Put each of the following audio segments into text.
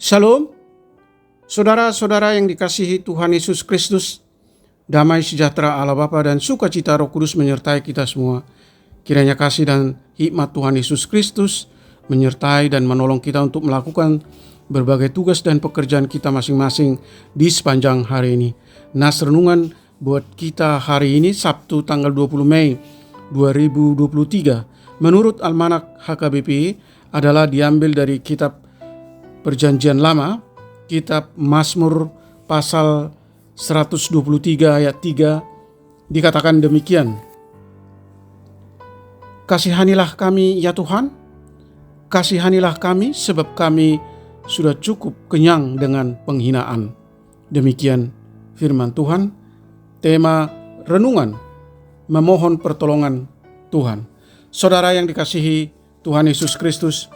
Shalom, saudara-saudara yang dikasihi Tuhan Yesus Kristus. Damai sejahtera Allah Bapa dan sukacita Roh Kudus menyertai kita semua. Kiranya kasih dan hikmat Tuhan Yesus Kristus menyertai dan menolong kita untuk melakukan berbagai tugas dan pekerjaan kita masing-masing di sepanjang hari ini. Nas renungan buat kita hari ini Sabtu tanggal 20 Mei 2023 menurut Almanak HKBP adalah diambil dari kitab Perjanjian Lama, kitab Mazmur pasal 123 ayat 3 dikatakan demikian. Kasihanilah kami ya Tuhan, kasihanilah kami sebab kami sudah cukup kenyang dengan penghinaan. Demikian firman Tuhan. Tema renungan, memohon pertolongan Tuhan. Saudara yang dikasihi Tuhan Yesus Kristus,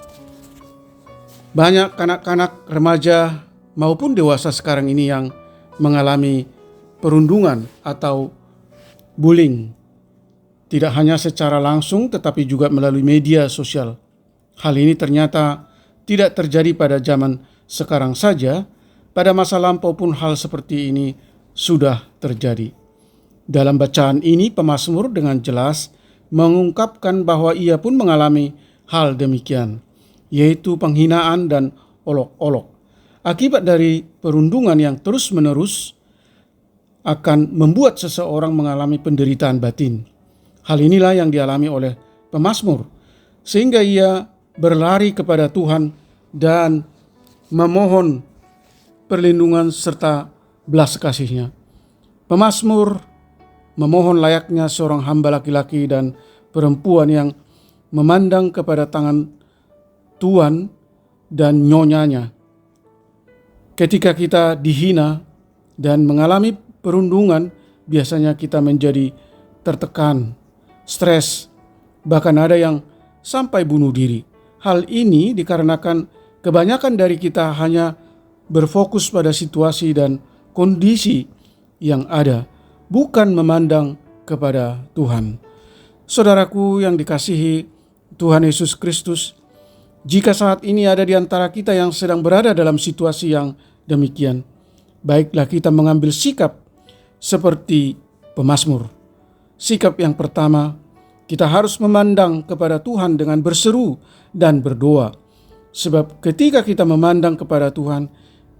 banyak kanak-kanak, remaja maupun dewasa sekarang ini yang mengalami perundungan atau bullying. Tidak hanya secara langsung tetapi juga melalui media sosial. Hal ini ternyata tidak terjadi pada zaman sekarang saja. Pada masa lampau pun hal seperti ini sudah terjadi. Dalam bacaan ini pemazmur dengan jelas mengungkapkan bahwa ia pun mengalami hal demikian, yaitu penghinaan dan olok-olok. Akibat dari perundungan yang terus-menerus akan membuat seseorang mengalami penderitaan batin. Hal inilah yang dialami oleh pemazmur, sehingga ia berlari kepada Tuhan dan memohon perlindungan serta belas kasih-Nya. Pemazmur memohon layaknya seorang hamba laki-laki dan perempuan yang memandang kepada tangan Tuhan dan nyonyanya. Ketika kita dihina dan mengalami perundungan, biasanya kita menjadi tertekan, stres, bahkan ada yang sampai bunuh diri. Hal ini dikarenakan kebanyakan dari kita hanya berfokus pada situasi dan kondisi yang ada, bukan memandang kepada Tuhan. Saudaraku yang dikasihi Tuhan Yesus Kristus, jika saat ini ada di antara kita yang sedang berada dalam situasi yang demikian, baiklah kita mengambil sikap seperti pemazmur. Sikap yang pertama, kita harus memandang kepada Tuhan dengan berseru dan berdoa. Sebab ketika kita memandang kepada Tuhan,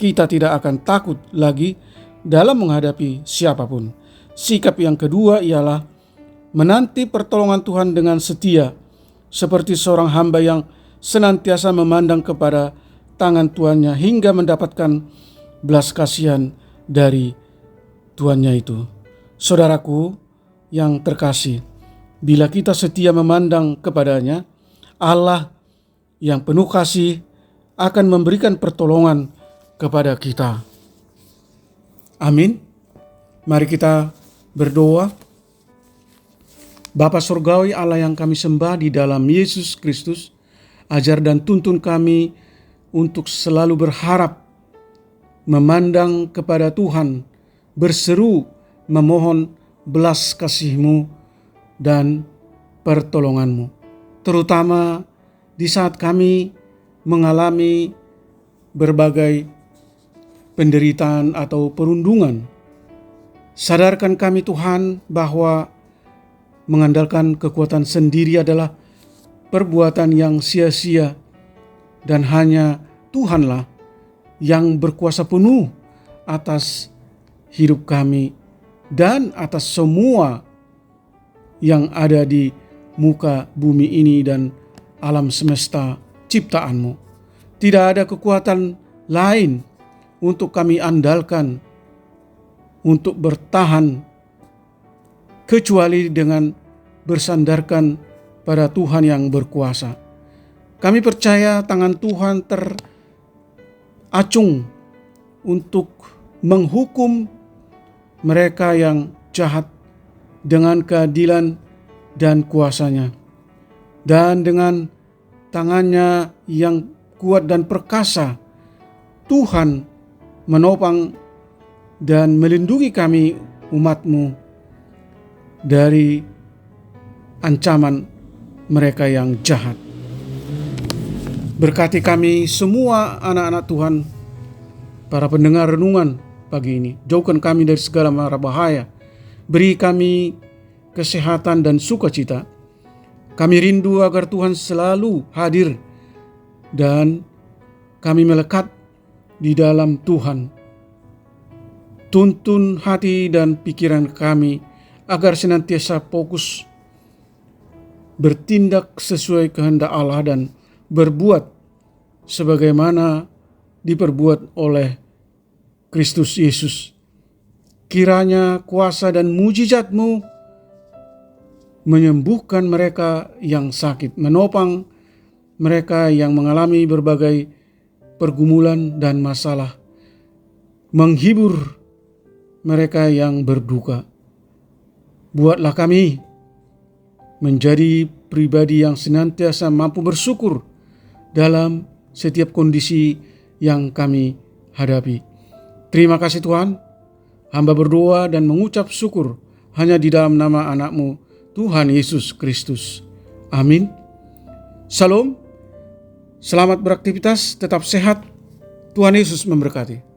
kita tidak akan takut lagi dalam menghadapi siapapun. Sikap yang kedua ialah menanti pertolongan Tuhan dengan setia, seperti seorang hamba yang senantiasa memandang kepada tangan tuannya hingga mendapatkan belas kasihan dari tuannya itu. Saudaraku yang terkasih, bila kita setia memandang kepadanya, Allah yang penuh kasih akan memberikan pertolongan kepada kita. Amin. Mari kita berdoa. Bapa Surgawi, Allah yang kami sembah di dalam Yesus Kristus, ajar dan tuntun kami untuk selalu berharap, memandang kepada Tuhan, berseru, memohon belas kasih-Mu dan pertolongan-Mu. Terutama di saat kami mengalami berbagai penderitaan atau perundungan. Sadarkan kami Tuhan bahwa mengandalkan kekuatan sendiri adalah perbuatan yang sia-sia dan hanya Tuhanlah yang berkuasa penuh atas hidup kami dan atas semua yang ada di muka bumi ini dan alam semesta ciptaan-Mu. Tidak ada kekuatan lain untuk kami andalkan untuk bertahan kecuali dengan bersandarkan pada Tuhan yang berkuasa. Kami percaya tangan Tuhan teracung untuk menghukum mereka yang jahat dengan keadilan dan kuasa-Nya. Dan dengan tangannya yang kuat dan perkasa, Tuhan menopang dan melindungi kami umat-Mu dari ancaman mereka yang jahat. Berkati kami semua anak-anak Tuhan Para pendengar renungan pagi ini, jauhkan kami dari segala mara bahaya. Beri kami kesehatan dan sukacita. Kami rindu agar Tuhan selalu hadir dan kami melekat di dalam Tuhan. Tuntun hati dan pikiran kami agar senantiasa fokus bertindak sesuai kehendak Allah dan berbuat sebagaimana diperbuat oleh Kristus Yesus. Kiranya kuasa dan mujizat-Mu menyembuhkan mereka yang sakit, menopang mereka yang mengalami berbagai pergumulan dan masalah, menghibur mereka yang berduka. Buatlah kami menjadi pribadi yang senantiasa mampu bersyukur dalam setiap kondisi yang kami hadapi. Terima kasih Tuhan, hamba berdoa dan mengucap syukur hanya di dalam nama anak-Mu, Tuhan Yesus Kristus. Amin. Shalom, selamat beraktivitas, tetap sehat, Tuhan Yesus memberkati.